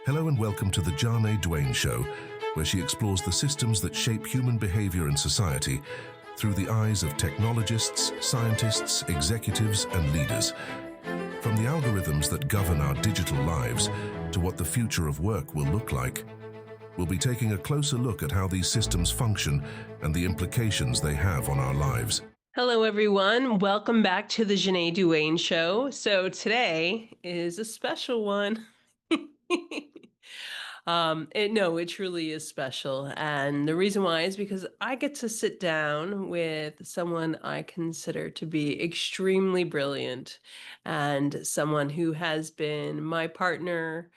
Hello and welcome to the Ja-Nae Duane Show, where she explores the systems that shape human behavior and society through the eyes of technologists, scientists, executives, and leaders. From the algorithms that govern our digital lives to what the future of work will look like, we'll be taking a closer look at how these systems function and the implications they have on our lives. Hello, everyone. Welcome back to the Ja-Nae Duane Show. So today is a special one. It truly is special. And the reason why is because I get to sit down with someone I consider to be extremely brilliant and someone who has been my partner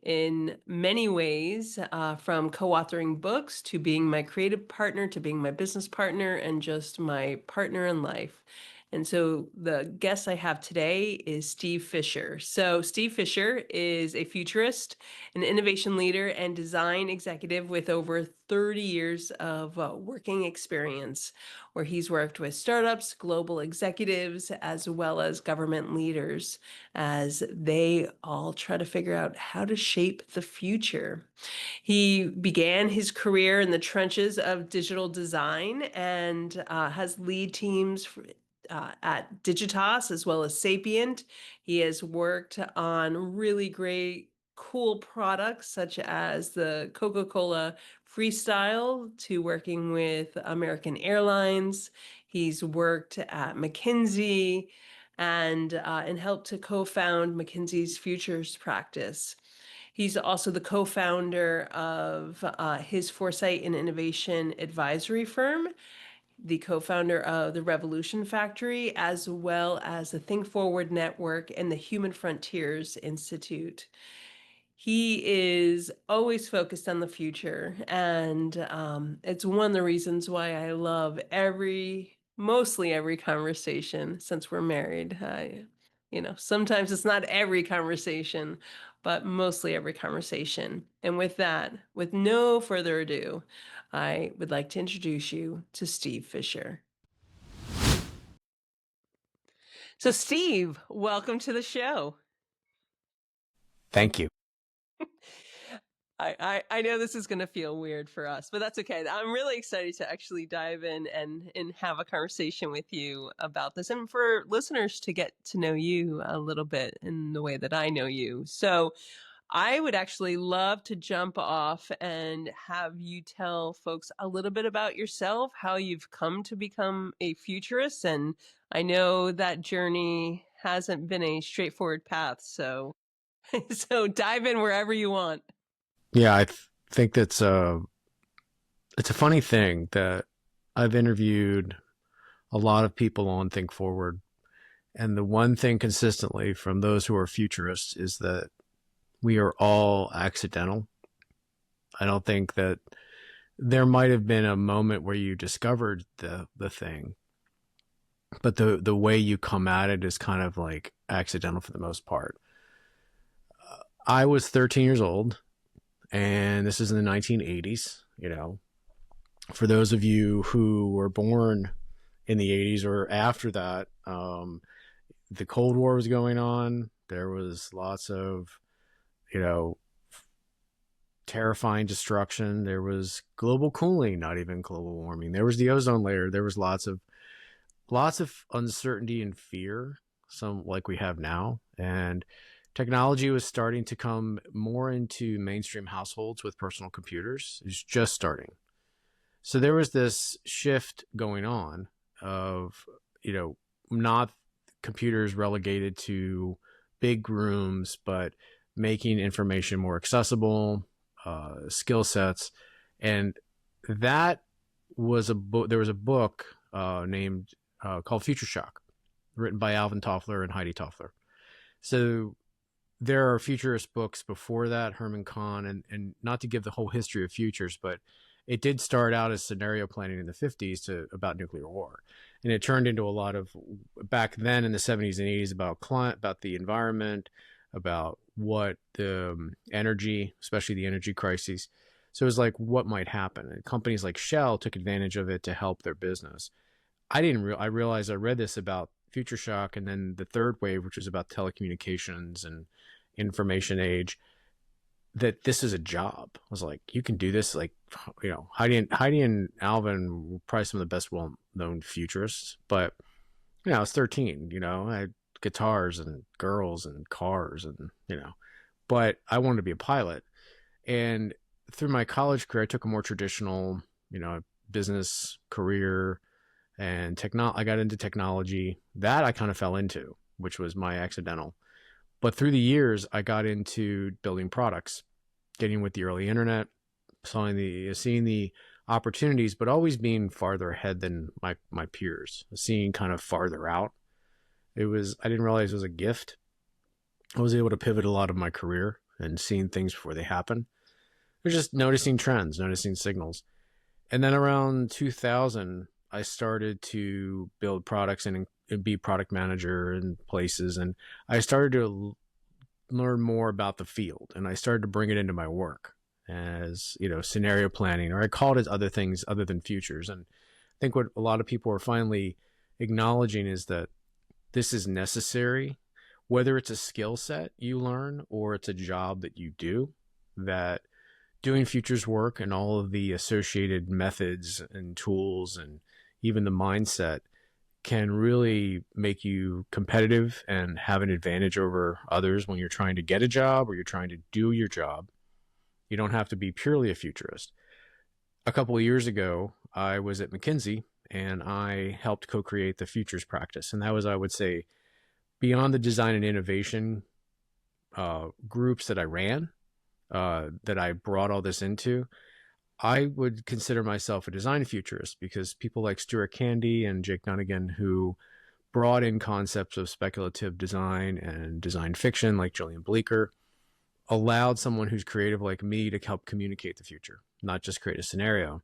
in many ways, from co-authoring books to being my creative partner to being my business partner and just my partner in life. And so the guest I have today is Steve Fisher. So Steve Fisher is a futurist, an innovation leader, and design executive with over 30 years of working experience, where he's worked with startups, global executives, as well as government leaders as they all try to figure out how to shape the future. He began his career in the trenches of digital design and has lead teams at Digitas as well as Sapient. He has worked on really great, cool products such as the Coca-Cola Freestyle to working with American Airlines. He's worked at McKinsey and helped to co-found McKinsey's Futures practice. He's also the co-founder of his Foresight and Innovation advisory firm, the co-founder of the Revolution Factory, as well as the Think Forward Network and the Human Frontiers Institute. He is always focused on the future, and it's one of the reasons why I love mostly every conversation since we're married. Sometimes it's not every conversation, but mostly every conversation. And with that, with no further ado, I would like to introduce you to Steve Fisher. So, Steve, welcome to the show. Thank you. I know this is going to feel weird for us, but that's okay. I'm really excited to actually dive in and have a conversation with you about this, and for listeners to get to know you a little bit in the way that I know you. So I would actually love to jump off and have you tell folks a little bit about yourself, how you've come to become a futurist. And I know that journey hasn't been a straightforward path. So dive in wherever you want. Yeah, I think it's a funny thing that I've interviewed a lot of people on Think Forward, and the one thing consistently from those who are futurists is that we are all accidental. I don't think that there might have been a moment where you discovered the thing, but the way you come at it is kind of like accidental for the most part. I was 13 years old, and this is in the 1980s. For those of you who were born in the 80s or after that, the Cold War was going on. There was lots of, terrifying destruction. There was global cooling, not even global warming. There was the ozone layer. There was lots of uncertainty and fear, some like we have now. And technology was starting to come more into mainstream households with personal computers. It was just starting. So there was this shift going on of, not computers relegated to big rooms, but making information more accessible, skill sets. And that was a book. There was a book named called Future Shock, written by Alvin Toffler and Heidi Toffler. So there are futurist books before that, Herman Kahn, and not to give the whole history of futures, but it did start out as scenario planning in the 50s about nuclear war. And it turned into a lot of, back then in the 70s and 80s, about the environment, about what the energy, especially the energy crises. So it was like, what might happen? And companies like Shell took advantage of it to help their business. I realized I read this about Future Shock, and then the third wave, which was about telecommunications and information age. that this is a job. I was like, you can do this. Like, you know, Heidi and Alvin were probably some of the best well-known futurists, but you know, I was 13, you know, I had guitars and girls and cars and, you know, but I wanted to be a pilot. And through my college career, I took a more traditional, you know, business career, and I got into technology. That I kind of fell into, which was my accidental. But through the years, I got into building products, getting with the early internet, seeing the opportunities, but always being farther ahead than my peers, seeing kind of farther out. I didn't realize it was a gift. I was able to pivot a lot of my career and seeing things before they happen. It was just noticing trends, noticing signals. And then around 2000, I started to build products and be product manager in places. And I started to learn more about the field, and I started to bring it into my work as, you know, scenario planning, or I called it other things other than futures. And I think what a lot of people are finally acknowledging is that this is necessary, whether it's a skill set you learn or it's a job that you do, that doing futures work and all of the associated methods and tools and even the mindset can really make you competitive and have an advantage over others when you're trying to get a job or you're trying to do your job. You don't have to be purely a futurist. A couple of years ago, I was at McKinsey and I helped co-create the futures practice. And that was, I would say, beyond the design and innovation groups that I ran, that I brought all this into, I would consider myself a design futurist, because people like Stuart Candy and Jake Dunnigan, who brought in concepts of speculative design and design fiction like Julian Bleecker, allowed someone who's creative like me to help communicate the future, not just create a scenario.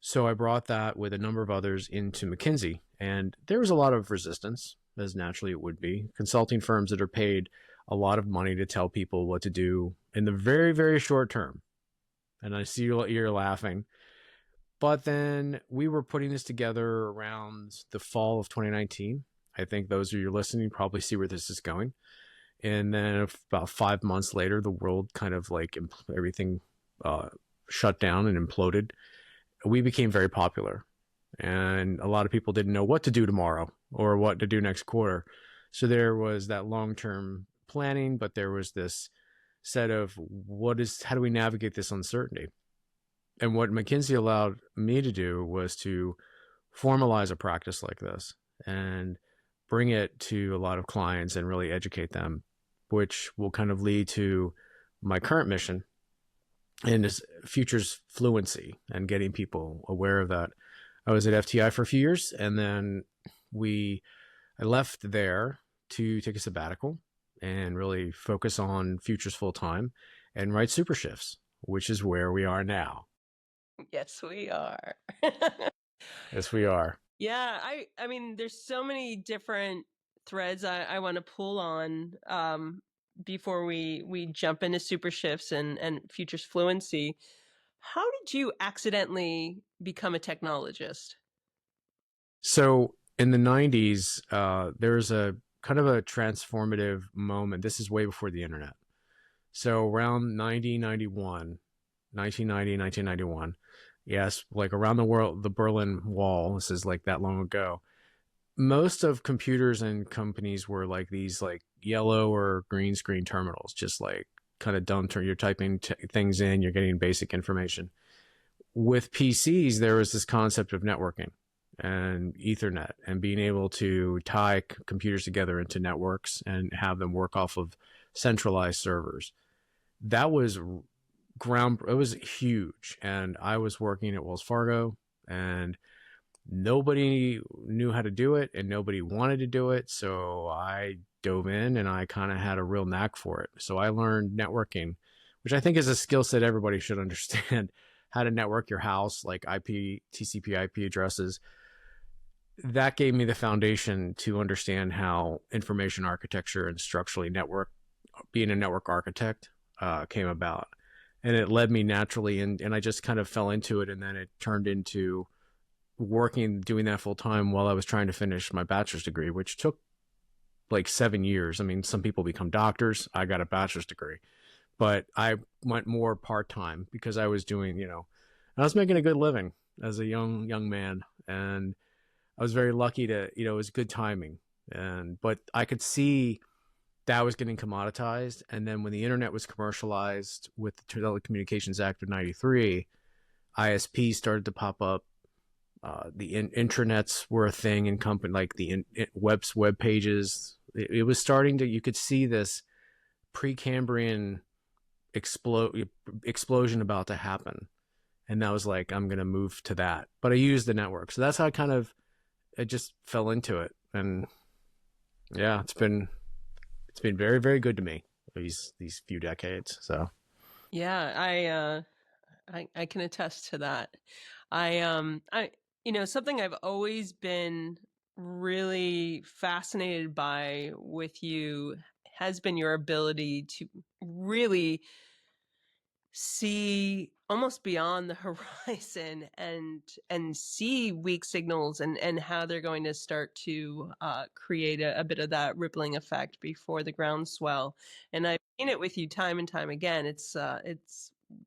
So I brought that with a number of others into McKinsey, and there was a lot of resistance, as naturally it would be. Consulting firms that are paid a lot of money to tell people what to do in the very, very short term. And I see you're laughing. But then we were putting this together around the fall of 2019. I think those of you listening probably see where this is going. And then about 5 months later, the world kind of like everything shut down and imploded. We became very popular. And a lot of people didn't know what to do tomorrow or what to do next quarter. So there was that long-term planning, but there was this set of how do we navigate this uncertainty? And what McKinsey allowed me to do was to formalize a practice like this and bring it to a lot of clients and really educate them, which will kind of lead to my current mission and is futures fluency and getting people aware of that. I was at FTI for a few years, and then I left there to take a sabbatical and really focus on futures full time and write SuperShifts, which is where we are now. Yes, we are. Yes, we are. Yeah, I mean, there's so many different threads I want to pull on before we jump into SuperShifts and futures fluency. How did you accidentally become a technologist? So in the 90s, there's a kind of a transformative moment. This is way before the internet. So around 1991, yes, like around the world, the Berlin Wall, this is like that long ago, most of computers and companies were like these like yellow or green screen terminals, just like kind of dumb. You're typing things in, you're getting basic information. With PCs, there was this concept of networking and Ethernet and being able to tie computers together into networks and have them work off of centralized servers. That was it was huge. And I was working at Wells Fargo, and nobody knew how to do it and nobody wanted to do it. So I dove in and I kind of had a real knack for it. So I learned networking, which I think is a skill set everybody should understand. How to network your house, like TCP IP addresses. That gave me the foundation to understand how information architecture and structurally being a network architect came about. And it led me naturally, and I just kind of fell into it, and then it turned into doing that full time while I was trying to finish my bachelor's degree, which took like 7 years. I mean, some people become doctors. I got a bachelor's degree. but I went more part-time because I was doing, I was making a good living as a young man, and I was very lucky to, it was good timing. But I could see that was getting commoditized. And then when the internet was commercialized with the Telecommunications Act of 93, ISPs started to pop up. The intranets were a thing in company, like the web pages. It was starting to, you could see this Precambrian explosion about to happen. And that was like, I'm going to move to that. But I used the network. So that's how I just fell into it. And yeah, it's been very, very good to me these few decades. So Yeah, I can attest to that. I something I've always been really fascinated by with you has been your ability to really see almost beyond the horizon and see weak signals and how they're going to start to create a bit of that rippling effect before the groundswell. And I've seen it with you time and time again. It's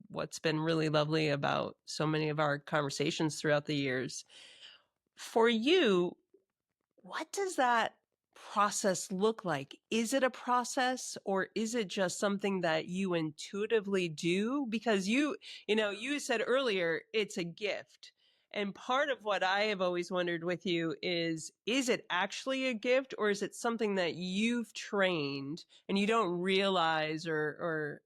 what's been really lovely about so many of our conversations throughout the years. For you, what does that process look like? Is it a process, or is it just something that you intuitively do? Because you said earlier it's a gift. And part of what I have always wondered with you is it actually a gift, or is it something that you've trained and you don't realize or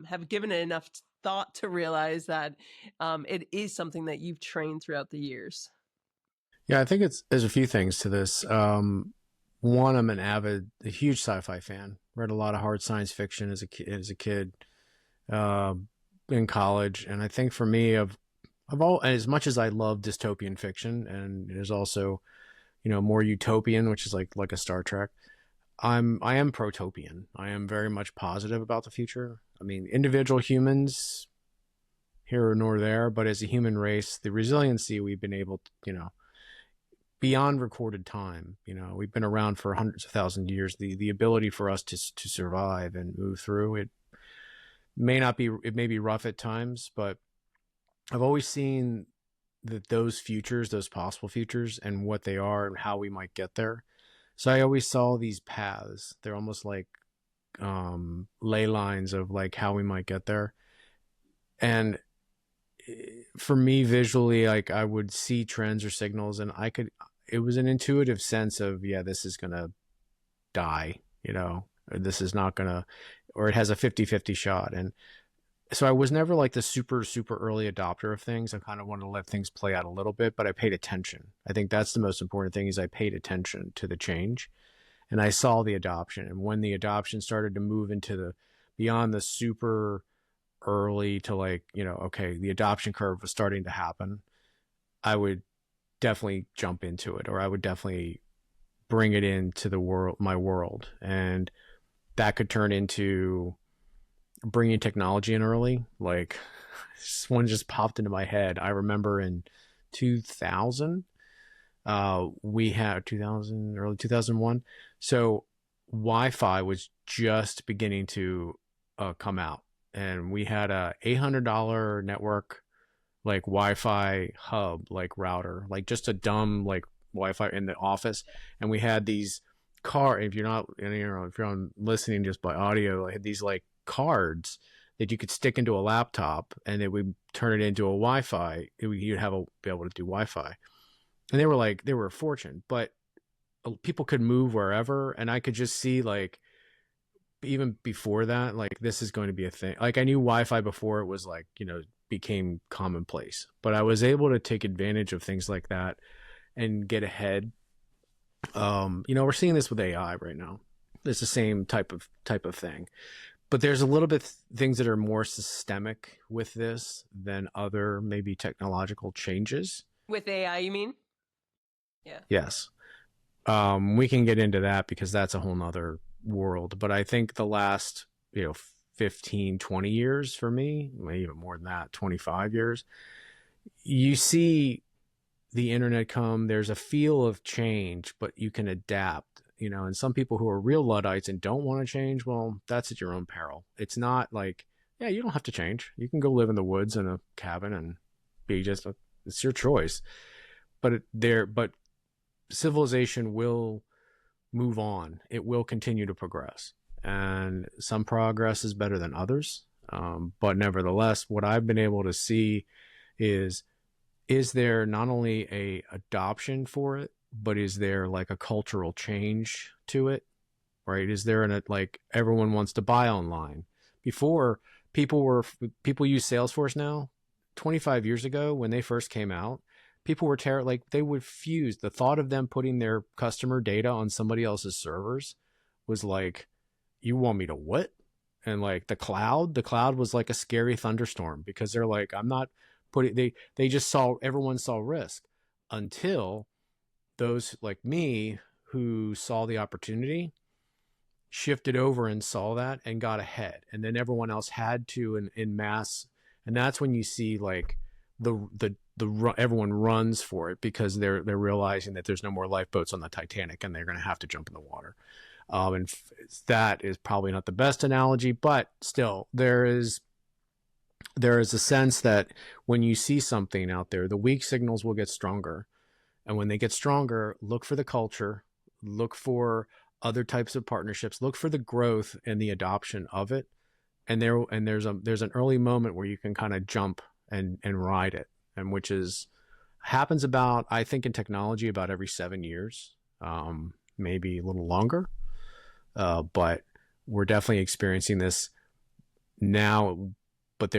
have given it enough thought to realize that it is something that you've trained throughout the years? yeah, I think there's a few things to this. One, I'm a huge sci-fi fan. Read a lot of hard science fiction as a kid uh, in college, and I think for me, as much as I love dystopian fiction, and there's also more utopian, which is like a Star Trek. I am protopian. I am very much positive about the future. I mean, individual humans here nor there, but as a human race, the resiliency we've been able to, beyond recorded time, we've been around for hundreds of thousands of years. The ability for us to survive and move through it may be rough at times, but I've always seen that those futures, those possible futures, and what they are and how we might get there. So I always saw these paths. They're almost like ley lines of like how we might get there. And for me, visually, like I would see trends or signals, and it was an intuitive sense of, yeah, this is going to die, or this is not going to, or it has a 50-50 shot. And so I was never like the super, super early adopter of things. I kind of wanted to let things play out a little bit, but I paid attention. I think that's the most important thing, is I paid attention to the change, and I saw the adoption. And when the adoption started to move into beyond the super early to like, okay, the adoption curve was starting to happen, I would definitely jump into it, or I would definitely bring it into my world. And that could turn into bringing technology in early. Like, one just popped into my head. I remember in 2000, we had early 2001. So Wi-Fi was just beginning to come out, and we had a $800 network, like Wi-Fi hub, like router, like just a dumb like Wi-Fi in the office. And we had these if you're on listening just by audio, like these like cards that you could stick into a laptop, and it would turn it into a Wi-Fi. You'd be able to do Wi-Fi, and they were a fortune, but people could move wherever, and I could just see like even before that, like this is going to be a thing. Like I knew Wi-Fi before it was like became commonplace, but I was able to take advantage of things like that and get ahead. We're seeing this with AI right now. It's the same type of thing. But there's a little bit things that are more systemic with this than other maybe technological changes. With AI, you mean? Yeah. Yes. We can get into that because that's a whole nother world. But I think the last, 15, 20 years for me, maybe even more than that, 25 years, you see the internet come, there's a feel of change, but you can adapt. you know, and some people who are real Luddites and don't want to change, well, that's at your own peril. It's not like, yeah, you don't have to change. You can go live in the woods in a cabin and be it's your choice. But but civilization will move on. It will continue to progress. And some progress is better than others. But nevertheless, what I've been able to see is there not only a adoption for it, but is there like a cultural change to it, right? Is there like everyone wants to buy online? Before, people use Salesforce now. 25 years ago, when they first came out, people were like they would fuse. The thought of them putting their customer data on somebody else's servers was like, you want me to what? And like the cloud was like a scary thunderstorm, because they're like, I'm not putting, they just everyone saw risk, until those like me who saw the opportunity shifted over and saw that and got ahead. And then everyone else had to in mass. And that's when you see like everyone runs for it, because they're realizing that there's no more lifeboats on the Titanic and they're going to have to jump in the water. And that is probably not the best analogy, but still there is a sense that when you see something out there, the weak signals will get stronger. And when they get stronger, look for the culture, look for other types of partnerships, look for the growth and the adoption of it. And there's an early moment where you can kind of jump and ride it, and which happens about, I think in technology, about every 7 years, maybe a little longer. But we're definitely experiencing this now, but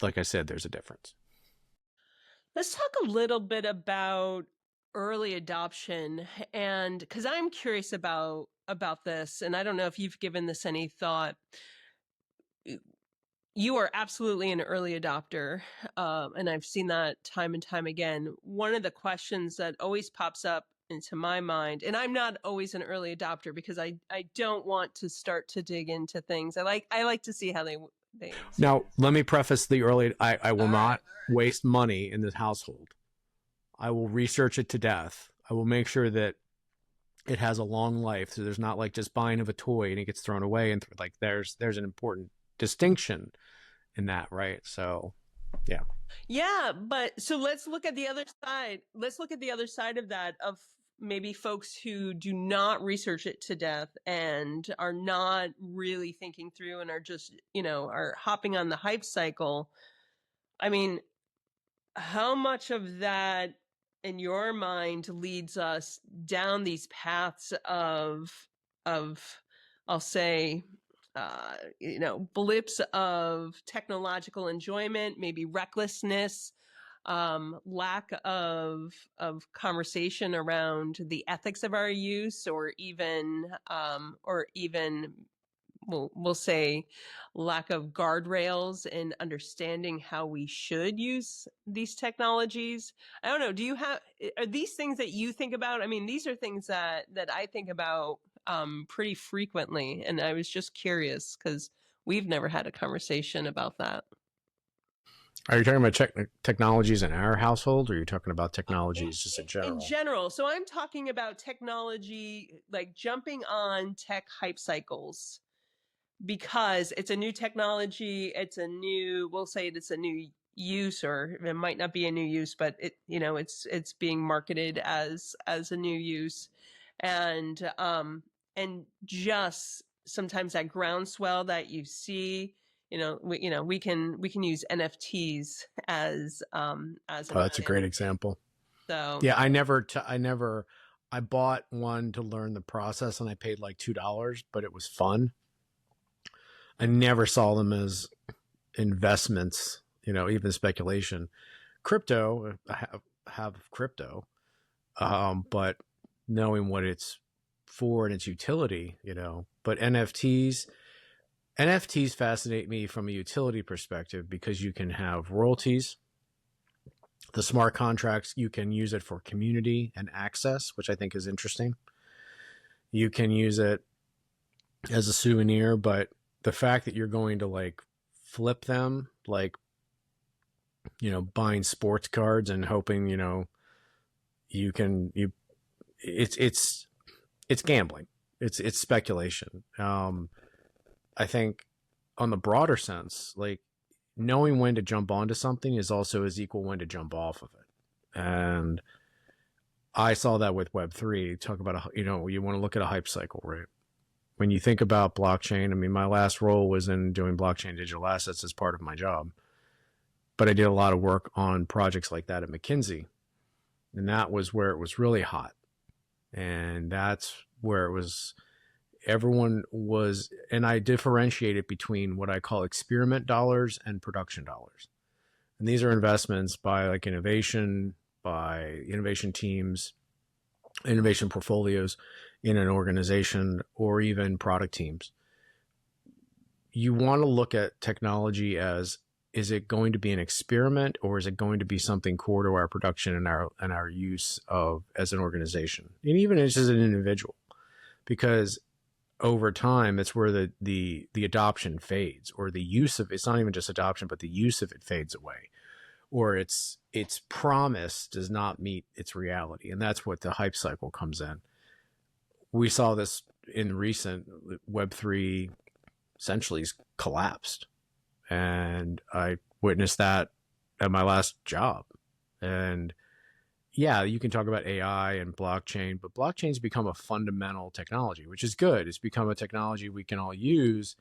like I said, there's a difference. Let's talk a little bit about early adoption, and because I'm curious about this, and I don't know if you've given this any thought. You are absolutely an early adopter, and I've seen that time and time again. One of the questions that always pops up into my mind, and I'm not always an early adopter because I don't want to start to dig into things. I like to see how they Now, let me preface the early, I will not waste money in this household. I will research it to death. I will make sure that it has a long life. So there's not like just buying of a toy and it gets thrown away, and like there's an important distinction in that, right? So yeah, but so let's look at the other side. Let's look at the other side of that, of maybe folks who do not research it to death and are not really thinking through and are just, are hopping on the hype cycle. I mean, how much of that in your mind leads us down these paths of I'll say, blips of technological enjoyment, maybe recklessness, lack of conversation around the ethics of our use, or even we'll say lack of guardrails in understanding how we should use these technologies. I don't know. Are these things that you think about? I mean, these are things that I think about pretty frequently. And I was just curious because we've never had a conversation about that. Are you talking about technologies in our household, or are you talking about technologies just in general? In general. So I'm talking about technology, like jumping on tech hype cycles, because it's a new technology. We'll say it's a new use, or it might not be a new use, but it's being marketed as a new use. And just sometimes that groundswell that you see, we can use NFTs as that's a great example. So yeah, I bought one to learn the process, and I paid like $2, but it was fun. I never saw them as investments, even speculation. Crypto, I have crypto, but knowing what it's for and its utility, but NFTs fascinate me from a utility perspective, because you can have royalties. The smart contracts, you can use it for community and access, which I think is interesting. You can use it as a souvenir, but the fact that you're going to like flip them, like, buying sports cards and hoping, it's gambling. It's speculation. I think on the broader sense, like knowing when to jump onto something is also as equal when to jump off of it. And I saw that with Web3. Talk about, you want to look at a hype cycle, right? When you think about blockchain, I mean, my last role was in doing blockchain digital assets as part of my job. But I did a lot of work on projects like that at McKinsey. And that was where it was really hot. And that's where it was, everyone was, and I differentiated between what I call experiment dollars and production dollars. And these are investments by like innovation teams, innovation portfolios in an organization, or even product teams. You want to look at technology as, is it going to be an experiment, or is it going to be something core to our production and our use of as an organization, and even as an individual? Because over time, it's where the adoption fades, or the use of, it's not even just adoption, but the use of it fades away, or its promise does not meet its reality. And that's what the hype cycle comes in. We saw this in recent Web3 essentially collapsed. And I witnessed that at my last job. And yeah, you can talk about AI and blockchain, but blockchain's become a fundamental technology, which is good. It's become a technology we can all use,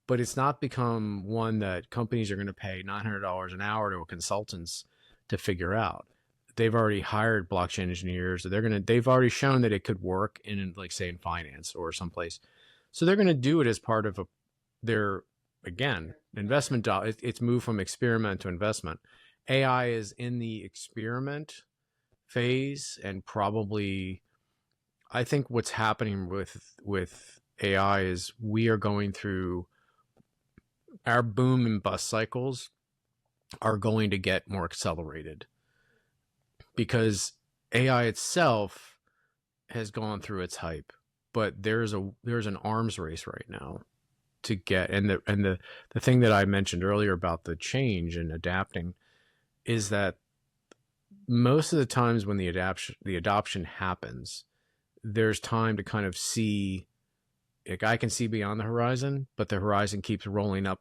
but it's not become one that companies are going to pay $900 an hour to a consultants to figure out. They've already hired blockchain engineers. They've already shown that it could work in, like, say, in finance or someplace. So they're going to do it as part of their, again, investment. It's moved from experiment to investment. AI is in the experiment phase, and probably, I think what's happening with AI is we are going through, our boom and bust cycles are going to get more accelerated, because AI itself has gone through its hype, but there's an arms race right now to get, and the thing that I mentioned earlier about the change and adapting is that most of the times when the adoption happens, there's time to kind of see, like, I can see beyond the horizon, but the horizon keeps rolling up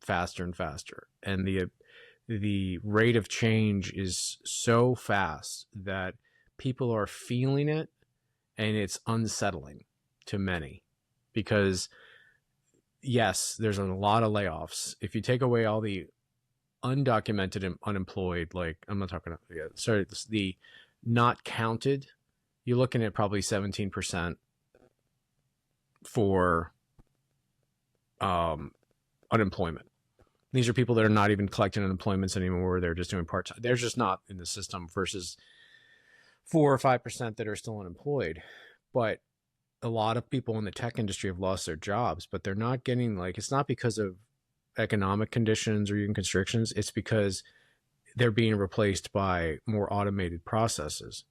faster and faster. And the rate of change is so fast that people are feeling it, and it's unsettling to many, because yes, there's a lot of layoffs. If you take away all the undocumented and unemployed, like, I'm not talking about, the not counted, you're looking at probably 17% for unemployment. These are people that are not even collecting unemployments anymore. They're just doing part-time. They're just not in the system, versus 4 or 5% that are still unemployed. But a lot of people in the tech industry have lost their jobs, but they're not getting, like, it's not because of economic conditions or even constrictions. It's because they're being replaced by more automated processes.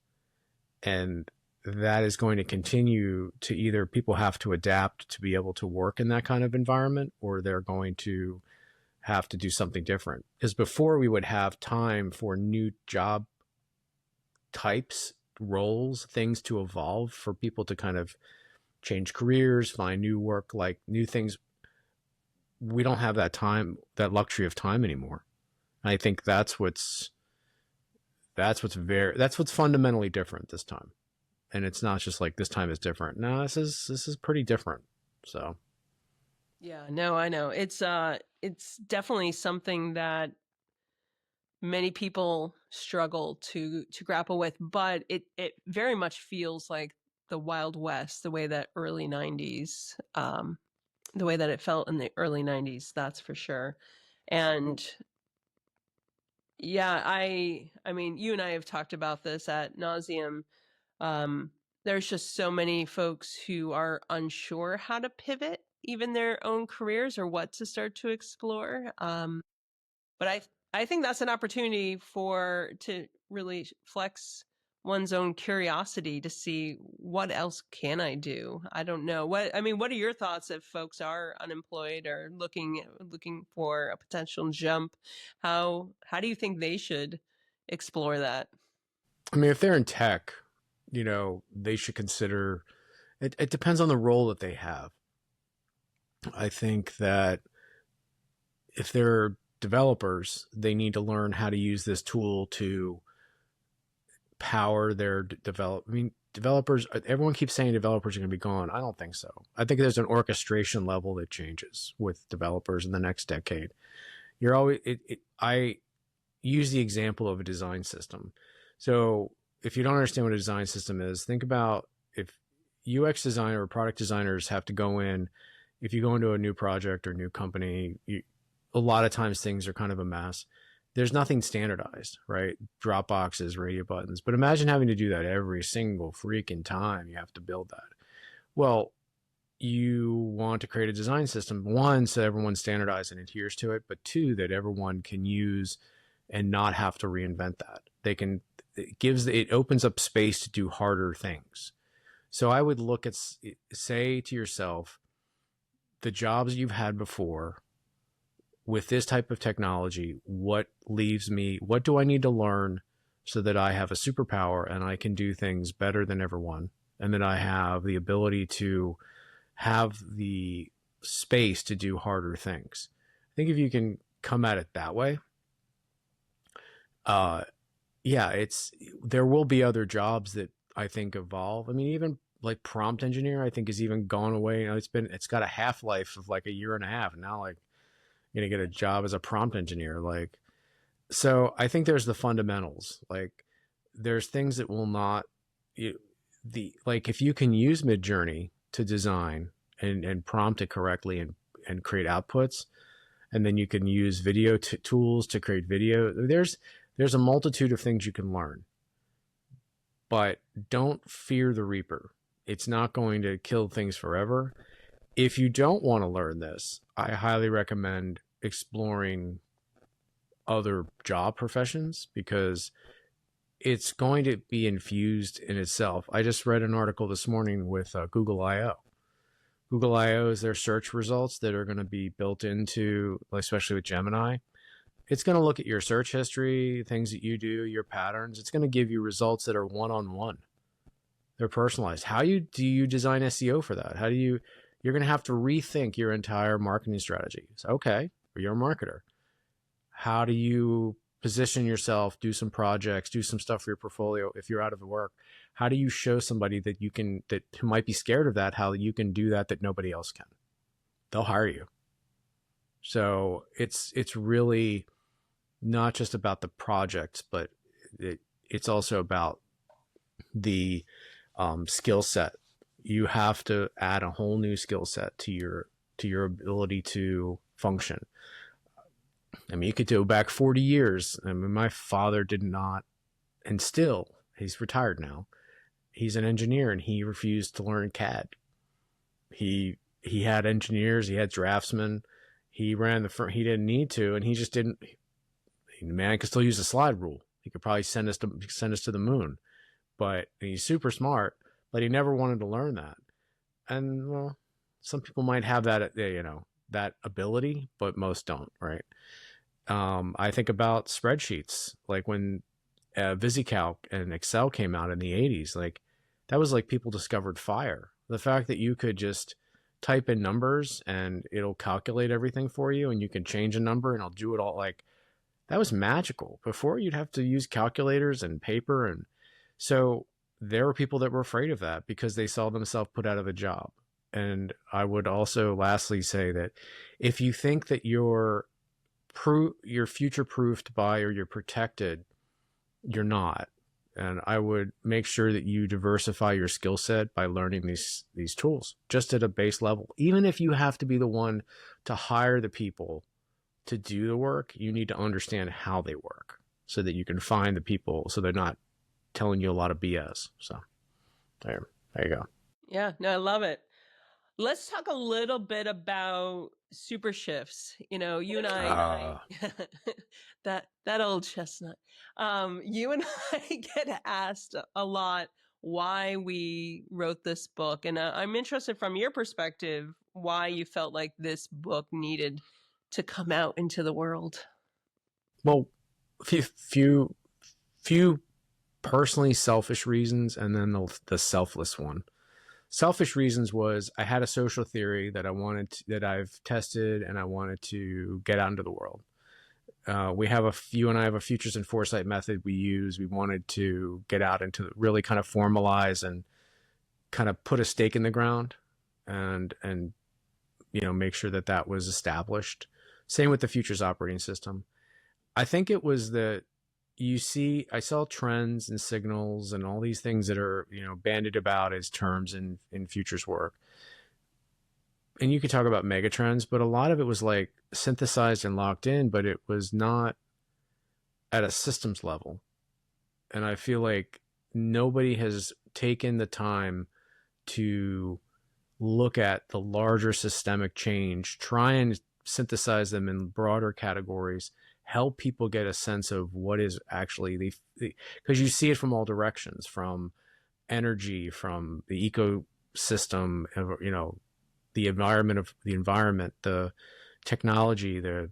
And that is going to continue to, either people have to adapt to be able to work in that kind of environment, or they're going to have to do something different. Because before, we would have time for new job types, roles, things to evolve, for people to kind of change careers, find new work, like new things. We don't have that time, that luxury of time anymore. I think that's what's fundamentally different this time. And it's not just like this time is different. No, this is pretty different. So Yeah, no, I know. It's definitely something that many people struggle to grapple with, but it very much feels like the Wild West, the way that early 90s, the way that it felt in the early 90s, that's for sure. And yeah, I mean, you and I have talked about this ad nauseum. There's just so many folks who are unsure how to pivot even their own careers, or what to start to explore. But I think that's an opportunity to really flex one's own curiosity to see, what else can I do? I don't know. What are your thoughts if folks are unemployed or looking for a potential jump? How do you think they should explore that? I mean, if they're in tech, they should consider It depends on the role that they have. I think that if they're developers, they need to learn how to use this tool to power their developers, everyone keeps saying developers are going to be gone. I don't think so. I think there's an orchestration level that changes with developers in the next decade. I use the example of a design system. So if you don't understand what a design system is, think about if UX designer or product designers have to go in, if you go into a new project or new company, a lot of times things are kind of a mess. There's nothing standardized, right? Drop boxes, radio buttons. But imagine having to do that every single freaking time you have to build that. Well, you want to create a design system, one, so everyone standardizes and adheres to it, but two, that everyone can use and not have to reinvent that. It opens up space to do harder things. So I would say to yourself, the jobs you've had before, with this type of technology, what do I need to learn so that I have a superpower and I can do things better than everyone, and that I have the ability to have the space to do harder things? I think if you can come at it that way, there will be other jobs that I think evolve. I mean, even like prompt engineer, I think has even gone away. It's got a half-life of like a year and a half, and now like going to get a job as a prompt engineer. So I think there's the fundamentals. Like there's things that will not, if you can use Midjourney to design and prompt it correctly and create outputs, and then you can use video tools to create video. There's a multitude of things you can learn, but don't fear the Reaper. It's not going to kill things forever. If you don't want to learn this, I highly recommend exploring other job professions, because it's going to be infused in itself. I just read an article this morning with Google I/O. Google I/O is their search results that are going to be built into, especially with Gemini. It's going to look at your search history, things that you do, your patterns. It's going to give you results that are one-on-one. They're personalized. How do you design SEO for that? You're going to have to rethink your entire marketing strategy. So, okay, you're a marketer. How do you position yourself, do some projects, do some stuff for your portfolio if you're out of work? How do you show somebody who might be scared of that, how you can do that nobody else can? They'll hire you. So it's really not just about the projects, but it's also about the skill set. You have to add a whole new skill set to your ability to function. I mean, you could go back 40 years. I mean, my father did not, and still, he's retired now. He's an engineer, and he refused to learn CAD. He had engineers, he had draftsmen. He ran the firm. He didn't need to, and he just didn't. The man could still use a slide rule. He could probably send us to the moon, but he's super smart. But he never wanted to learn that. And well, some people might have that, that ability, but most don't, right? I think about spreadsheets, like when VisiCalc and Excel came out in the 80s. Like that was like people discovered fire. The fact that you could just type in numbers and it'll calculate everything for you, and you can change a number and it'll do it all, like that was magical. Before, you'd have to use calculators and paper, and so there were people that were afraid of that because they saw themselves put out of a job. And I would also lastly say that if you think that you're future proofed by, or you're protected, you're not. And I would make sure that you diversify your skill set by learning these tools just at a base level. Even if you have to be the one to hire the people to do the work, you need to understand how they work so that you can find the people, so they're not telling you a lot of BS. So there you go. Yeah, no, I love it. Let's talk a little bit about SuperShifts. You and I, that old chestnut. You and I get asked a lot why we wrote this book, and I'm interested from your perspective why you felt like this book needed to come out into the world. Well, few personally selfish reasons, and then the selfless one. Selfish reasons was I had a social theory that that I've tested, and I wanted to get out into the world. You and I have a futures and foresight method we use. We wanted to get out into really kind of formalize and kind of put a stake in the ground, and make sure that that was established. Same with the futures operating system. I think it was that I saw trends and signals and all these things that are, bandied about as terms in futures work. And you could talk about megatrends, but a lot of it was like synthesized and locked in, but it was not at a systems level. And I feel like nobody has taken the time to look at the larger systemic change, try and synthesize them in broader categories, help people get a sense of what is actually because you see it from all directions, from energy, from the ecosystem, the environment, the technology, the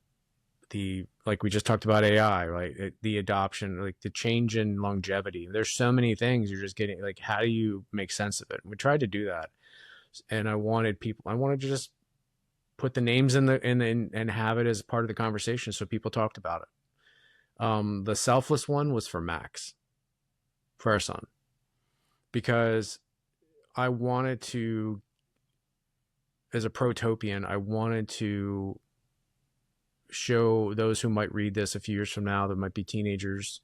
like we just talked about AI, right? The adoption, like the change in longevity. There's so many things you're just getting, like, how do you make sense of it? And we tried to do that. And I wanted to just put the names in and have it as part of the conversation so people talked about it. The selfless one was for Max, for our son, because I wanted to, as a protopian, I wanted to show those who might read this a few years from now, that might be teenagers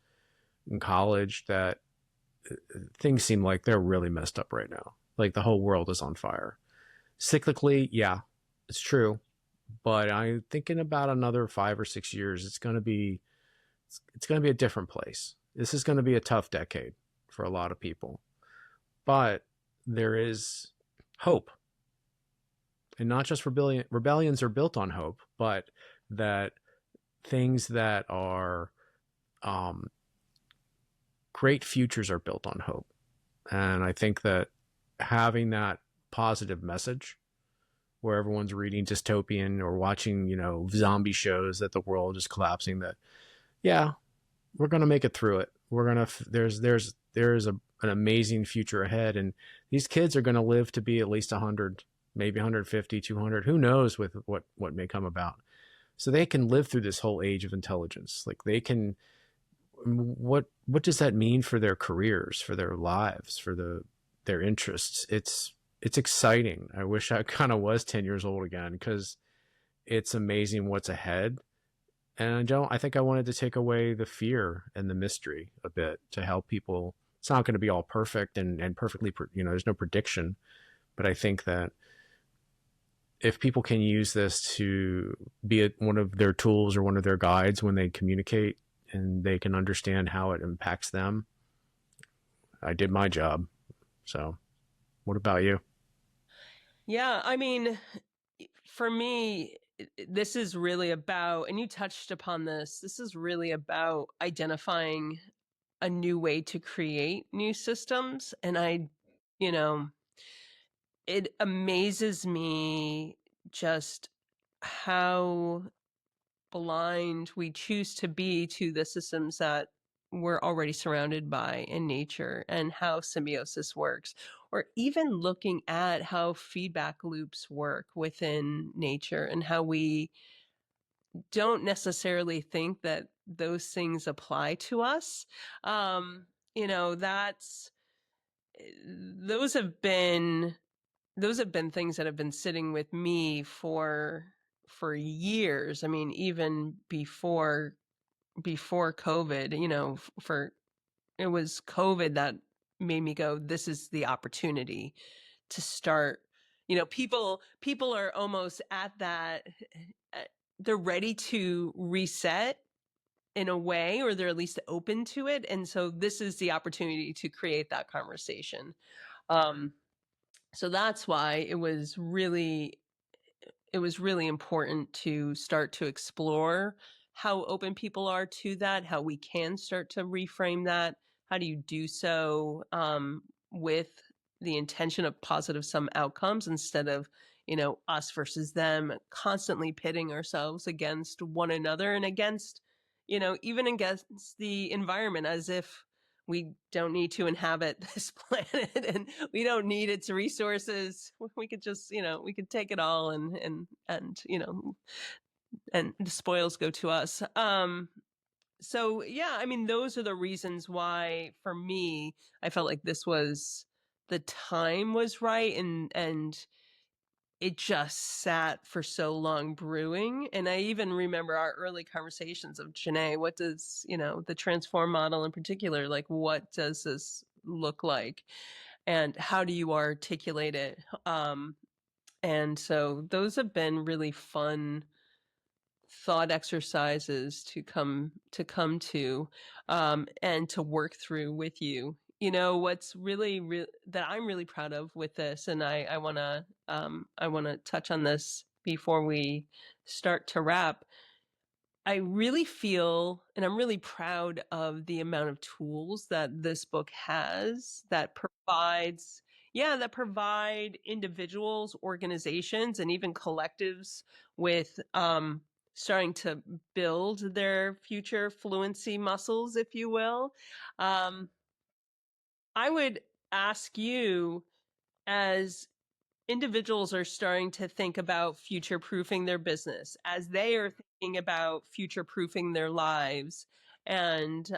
in college, that things seem like they're really messed up right now. Like the whole world is on fire. Cyclically, yeah, it's true. But I'm thinking about another 5 or 6 years, it's going to be a different place. This is going to be a tough decade for a lot of people. But there is hope. And not just rebellions are built on hope, but that things that are great futures are built on hope. And I think that having that positive message where everyone's reading dystopian or watching, zombie shows that the world is collapsing, that, yeah, we're going to make it through it. There's an amazing future ahead. And these kids are going to live to be at least 100, maybe 150, 200, who knows with what may come about. So they can live through this whole age of intelligence. Like they can, what does that mean for their careers, for their lives, for their interests? It's exciting. I wish I kind of was 10 years old again, because it's amazing what's ahead. And I think I wanted to take away the fear and the mystery a bit to help people. It's not going to be all perfect and perfectly, there's no prediction, but I think that if people can use this to be one of their tools or one of their guides when they communicate, and they can understand how it impacts them, I did my job. So what about you? Yeah, I mean, for me, this is really about, and you touched upon this is really about identifying a new way to create new systems. And it amazes me just how blind we choose to be to the systems that we're already surrounded by in nature, and how symbiosis works, or even looking at how feedback loops work within nature, and how we don't necessarily think that those things apply to us. That's those have been things that have been sitting with me for years. I mean, even before COVID, it was COVID that made me go, this is the opportunity to start. People are almost at that, they're ready to reset in a way, or they're at least open to it. And so this is the opportunity to create that conversation. So that's why it was really important to start to explore how open people are to that, how we can start to reframe that. How do you do so with the intention of positive sum outcomes, instead of, us versus them, constantly pitting ourselves against one another, and against, even against the environment, as if we don't need to inhabit this planet, and we don't need its resources. We could just, we could take it all, and the spoils go to us. So yeah, I mean, those are the reasons why, for me, I felt like the time was right, and it just sat for so long brewing. And I even remember our early conversations of, Ja-Nae, what does, the transform model in particular, like, what does this look like? And how do you articulate it? And so those have been really fun thought exercises to come to, and to work through with you. What's really that I'm really proud of with this, and I want to touch on this before we start to wrap. I really feel, and I'm really proud of the amount of tools that this book has that provide individuals, organizations, and even collectives with starting to build their future fluency muscles, if you will. I would ask you, as individuals are starting to think about future proofing their business, as they are thinking about future proofing their lives, and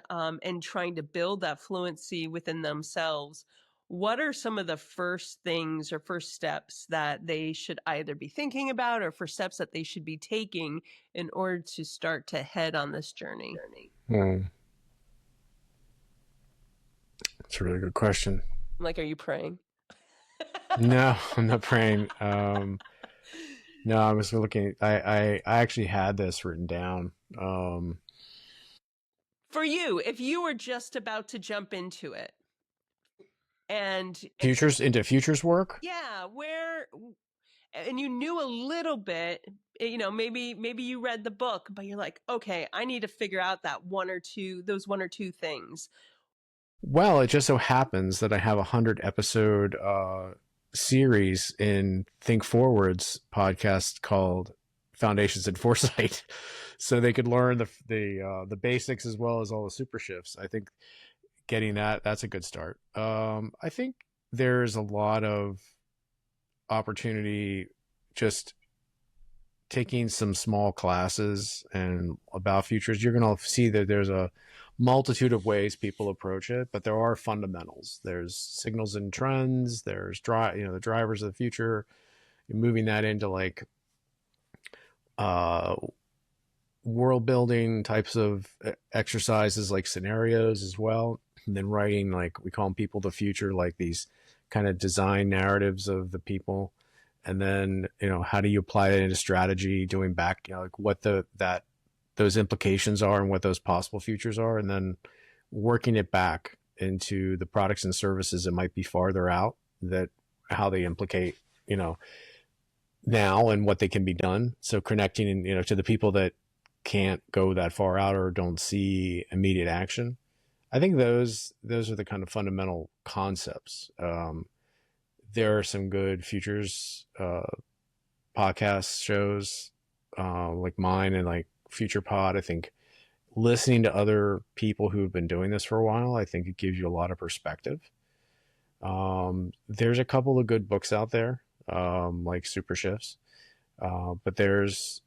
trying to build that fluency within themselves, what are some of the first things or first steps that they should either be thinking about, or first steps that they should be taking in order to start to head on this journey? That's a really good question. Like, are you praying? No, I'm not praying. No, I was looking. I actually had this written down. For you, if you were just about to jump into it, and into futures work. Yeah, and you knew a little bit, maybe you read the book, but you're like, okay, I need to figure out those one or two things. Well, it just so happens that I have 100-episode series in Think Forward's podcast called Foundations and Foresight, so they could learn the basics as well as all the SuperShifts. I think getting that's a good start. I think there's a lot of opportunity just taking some small classes and about futures. You're going to see that there's a multitude of ways people approach it, but there are fundamentals. There's signals and trends. There's the drivers of the future. You're moving that into like world building types of exercises, like scenarios as well. And then writing, like, we call them people of the future, like these kind of design narratives of the people. And then, how do you apply it into strategy, doing back, like what those implications are and what those possible futures are, and then working it back into the products and services that might be farther out, that how they implicate, now and what they can be done. So connecting, to the people that can't go that far out or don't see immediate action. I think those are the kind of fundamental concepts. There are some good futures podcast shows like mine and like Future Pod. I think listening to other people who've been doing this for a while, I think it gives you a lot of perspective. There's a couple of good books out there, like SuperShifts, but there's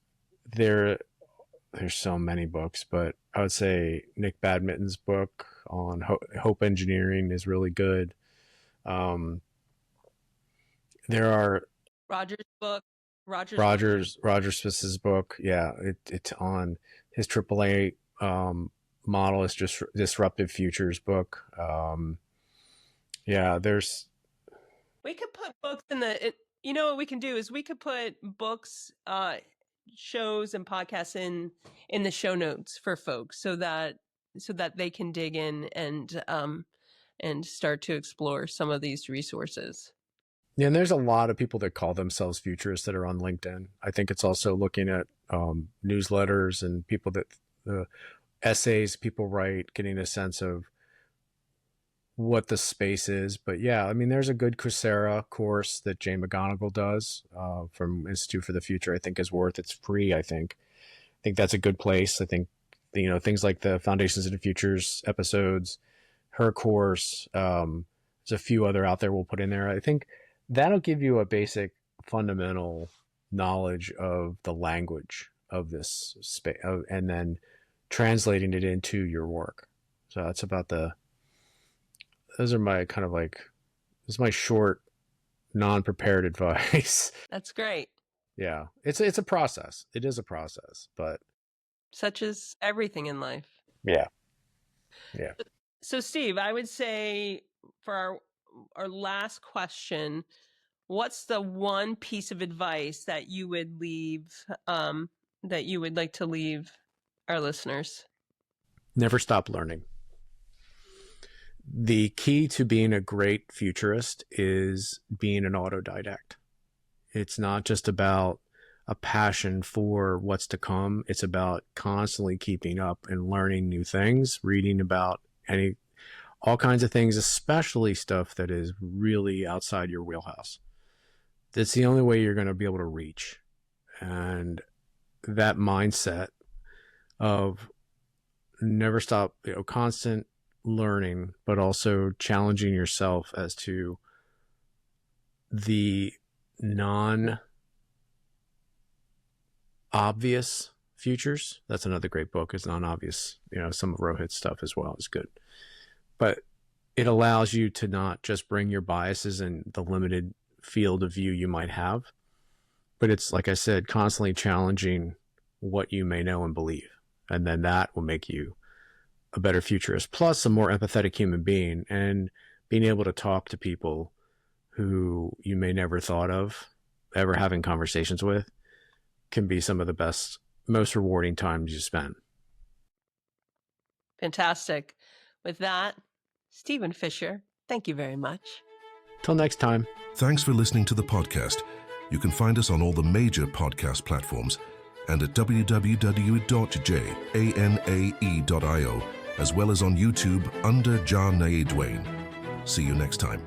so many books. But I would say Nick Badminton's book on hope engineering is really good. There are Roger's book, Roger Smith's book. Yeah, it's on his AAA model is just Disruptive Futures book. Yeah, we could put books what we can do is we could put books, shows and podcasts in the show notes for folks, so that they can dig in and start to explore some of these resources. Yeah, and there's a lot of people that call themselves futurists that are on LinkedIn. I think it's also looking at newsletters and people that essays people write, getting a sense of what the space is. But yeah, I mean, there's a good Coursera course that Jay McGonigal does from Institute for the Future. I think is worth. It's free. I think that's a good place. I think things like the Foundations of the Futures episodes, her course. There's a few other out there we'll put in there. I think that'll give you a basic fundamental knowledge of the language of this space, and then translating it into your work. So that's about those are my kind of like, this is my short, non-prepared advice. That's great. Yeah. It's a process. It is a process, but Such as everything in life. yeah. Yeah. So Steve, I would say for our last question, what's the one piece of advice that you would leave, that you would like to leave our listeners? Never stop learning. The key to being a great futurist is being an autodidact. It's not just about a passion for what's to come. It's about constantly keeping up and learning new things, reading about all kinds of things, especially stuff that is really outside your wheelhouse. That's the only way you're going to be able to reach. And that mindset of never stop, constant learning, but also challenging yourself as to the non-obvious futures. That's another great book, is Non-Obvious. Some of Rohit's stuff as well is good. But it allows you to not just bring your biases and the limited field of view you might have, but it's, like I said, constantly challenging what you may know and believe. And then that will make you a better futurist, plus a more empathetic human being, and being able to talk to people who you may never thought of ever having conversations with can be some of the best, most rewarding times you spend. Fantastic. With that, Stephen Fisher, thank you very much. Till next time. Thanks for listening to the podcast. You can find us on all the major podcast platforms and at www.janae.io, as well as on YouTube under Ja-Nae Duane. See you next time.